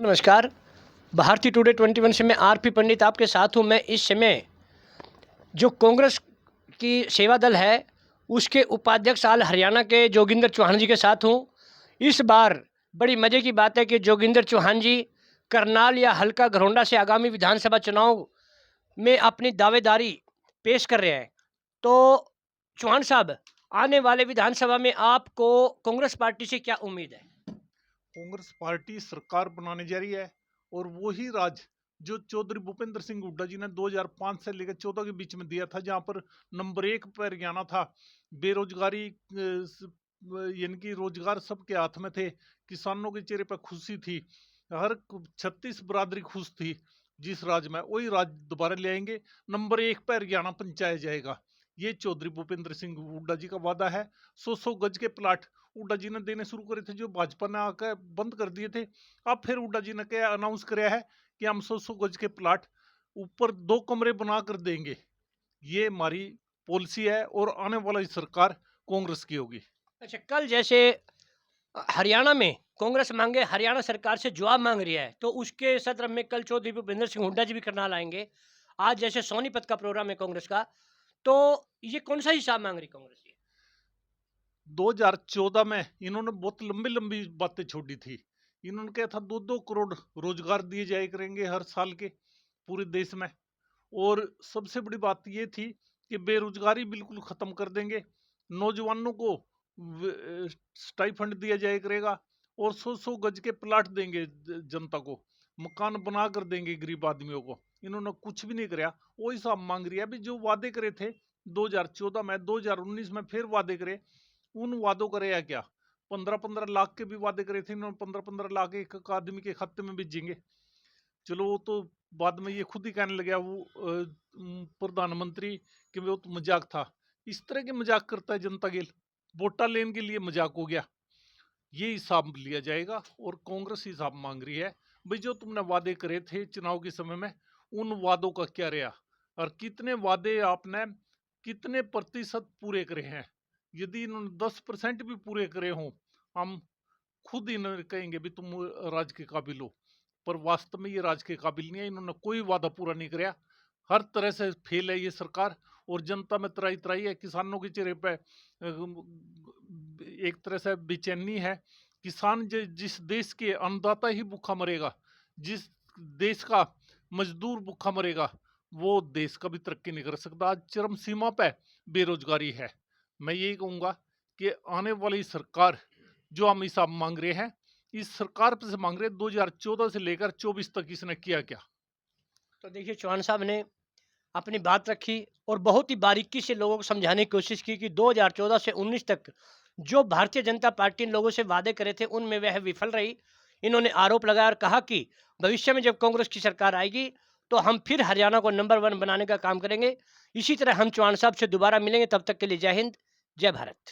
नमस्कार। भारतीय टुडे 21 से मैं आरपी पंडित आपके साथ हूँ। मैं इस समय जो कांग्रेस की सेवा दल है उसके उपाध्यक्ष आल हरियाणा के जोगिंदर चौहान जी के साथ हूँ। इस बार बड़ी मज़े की बात है कि जोगिंदर चौहान जी करनाल या हल्का घरौंडा से आगामी विधानसभा चुनाव में अपनी दावेदारी पेश कर रहे हैं। तो चौहान साहब, आने वाले विधानसभा में आपको कांग्रेस पार्टी से क्या उम्मीद है? कांग्रेस पार्टी सरकार बनाने जा रही है और वही राज जो चौधरी भूपेंद्र सिंह हुड्डा जी ने 2005 से लेकर 14 के बीच में दिया था, जहां पर नंबर 1 पर हरियाणा था। बेरोजगारी यानी कि रोजगार सबके हाथ में थे, किसानों के चेहरे पर खुशी थी, हर 36 बरादरी खुश थी। जिस राज में वही राज दोबारा ले आएंगे, नंबर 1 पर हरियाणा पंचायत जाएगा। ये चौधरी भूपेंद्र सिंह हुड्डा जी का वादा है। 100 गज के प्लाट हुड्डा जी ने देने शुरू करे थे, जो भाजपा ने आकर बंद कर दिए थे। अब फिर हुड्डा जी ने क्या अनाउंस कराया है कि हम 100 गज के प्लाट ऊपर 2 कमरे बना कर देंगे। ये हमारी पॉलिसी है और आने वाली सरकार कांग्रेस की होगी। अच्छा, कल जैसे हरियाणा में कांग्रेस मांगे हरियाणा सरकार से जवाब मांग रही है, तो उसके सत्र में कल चौधरी भूपेंद्र सिंह हुड्डा जी भी करनाल आएंगे। आज जैसे सोनीपत का प्रोग्राम है कांग्रेस का, तो ये कौन सा हिसाब मांग रही कांग्रेस ये? 2014 में इन्होंने बहुत लंबी लंबी बातें छोड़ी थी। इन्होंने कहा था 2-2 करोड़ रोजगार दिए जाए करेंगे हर साल के पूरे देश में। और सबसे बड़ी बात ये थी कि बेरोजगारी बिल्कुल खत्म कर देंगे, नौजवानों को स्टाइफंड दिया जाया करेगा और 100 गज के प्लाट देंगे जनता को, मकान बना कर देंगे गरीब आदमियों को। इन्होंने कुछ भी नहीं कराया। वही साहब मांग रही है अभी, जो वादे करे थे 2014 में, 2019 में फिर वादे करे। उन वादों का रहा क्या? 15-15 लाख के भी वादे करे थे इन्होंने, 15-15 लाख एक आदमी के खाते में भेजेंगे। चलो वो तो बाद में ये खुद ही कहने लगा वो प्रधानमंत्री कि वो तो मजाक था। इस तरह के मजाक करता है जनता के, वोटा लेने के लिए मजाक हो गया। ये हिसाब लिया जाएगा और कांग्रेस हिसाब मांग रही है। भाई, जो तुमने वादे करे थे चुनाव के समय में, उन वादों का क्या रहा और कितने वादे आपने कितने प्रतिशत पूरे करे हैं? यदि इन्होंने 10% भी पूरे करे हों, हम खुद इन्हें कहेंगे भी तुम राज के काबिल हो। पर वास्तव में ये राज के काबिल नहीं है। इन्होंने कोई वादा पूरा नहीं कराया। हर तरह से फेल है ये सरकार और जनता में त्राही त्राही है। किसानों के चेहरे पे एक तरह से बेचैनी है। किसान जिस देश के अन्नदाता ही भूखा मरेगा, जिस देश का मजदूर भूखा मरेगा, वो देश कभी तरक्की नहीं कर सकता। आज चरम सीमा पे बेरोजगारी है। मैं यही कहूंगा कि आने वाली सरकार जो हम हिसाब मांग रहे हैं, इस सरकार से मांग रहे हैं 2014 से लेकर 24 तक इसने किया क्या। तो देखिए, चौहान साहब ने अपनी बात रखी और बहुत ही बारीकी से लोगों को समझाने की कोशिश की कि 2014 से 19 तक जो भारतीय जनता पार्टी ने लोगों से वादे करे थे उनमें वह विफल रही। इन्होंने आरोप लगाया और कहा कि भविष्य में जब कांग्रेस की सरकार आएगी तो हम फिर हरियाणा को नंबर 1 बनाने का काम करेंगे। इसी तरह हम चौहान साहब से दोबारा मिलेंगे। तब तक के लिए जय हिंद, जय भारत।